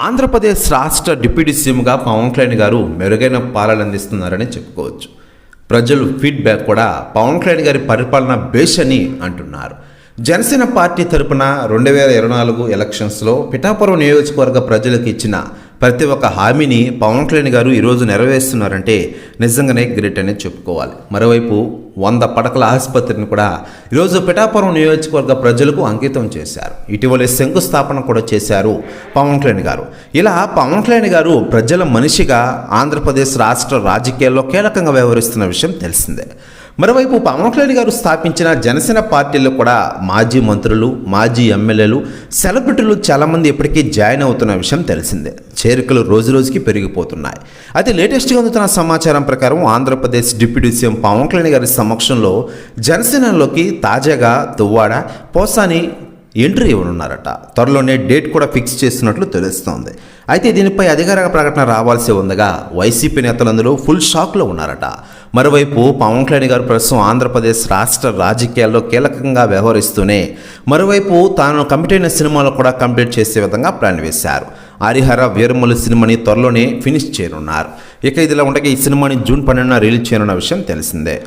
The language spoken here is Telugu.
ఆంధ్రప్రదేశ్ రాష్ట్ర డిప్యూటీ సీఎంగా పవన్ కళ్యాణ్ గారు మెరుగైన పాలన అందిస్తున్నారని చెప్పుకోవచ్చు. ప్రజలు ఫీడ్బ్యాక్ కూడా పవన్ కళ్యాణ్ గారి పరిపాలన బేష్ అని అంటున్నారు. జనసేన పార్టీ తరపున 2024 ఎలక్షన్స్లో పిఠాపురం నియోజకవర్గ ప్రజలకు ఇచ్చిన ప్రతి ఒక్క హామీని పవన్ కళ్యాణ్ గారు ఈరోజు నెరవేరుస్తున్నారంటే నిజంగానే గ్రేట్ అనేది చెప్పుకోవాలి. మరోవైపు 100 పడకల ఆసుపత్రిని కూడా ఈరోజు పిఠాపురం నియోజకవర్గ ప్రజలకు అంకితం చేశారు. ఇటీవలే శంకుస్థాపన కూడా చేశారు పవన్ కళ్యాణ్ గారు. ఇలా పవన్ కళ్యాణ్ గారు ప్రజల మనిషిగా ఆంధ్రప్రదేశ్ రాష్ట్ర రాజకీయాల్లో కీలకంగా వ్యవహరిస్తున్న విషయం తెలిసిందే. మరోవైపు పవన్ కళ్యాణ్ గారు స్థాపించిన జనసేన పార్టీలో కూడా మాజీ మంత్రులు, మాజీ ఎమ్మెల్యేలు, సెలబ్రిటీలు చాలామంది ఇప్పటికీ జాయిన్ అవుతున్న విషయం తెలిసిందే. చేరికలు రోజురోజుకి పెరిగిపోతున్నాయి. అయితే లేటెస్ట్గా అందుతున్న సమాచారం ప్రకారం ఆంధ్రప్రదేశ్ డిప్యూటీ సీఎం పవన్ కళ్యాణ్ గారి సమక్షంలో జనసేనలోకి తాజాగా దువ్వాడ, పోసాని ఎంట్రీ ఇవ్వనున్నారట. త్వరలోనే డేట్ కూడా ఫిక్స్ చేస్తున్నట్లు తెలుస్తోంది. అయితే దీనిపై అధికారిక ప్రకటన రావాల్సి ఉండగా వైసీపీ నేతలందరూ ఫుల్ షాక్లో ఉన్నారట. మరోవైపు పవన్ కళ్యాణ్ గారు ప్రస్తుతం ఆంధ్రప్రదేశ్ రాష్ట్ర రాజకీయాల్లో కీలకంగా వ్యవహరిస్తూనే మరోవైపు తాను కమిట్ అయిన సినిమాలు కూడా కంప్లీట్ చేసే విధంగా ప్లాన్ వేశారు. హరిహర వీరమల్లు సినిమాని త్వరలోనే ఫినిష్ చేయనున్నారు. ఇక ఇదిలా ఉండగా ఈ సినిమాని జూన్ 12న రిలీజ్ చేయనున్న విషయం తెలిసిందే.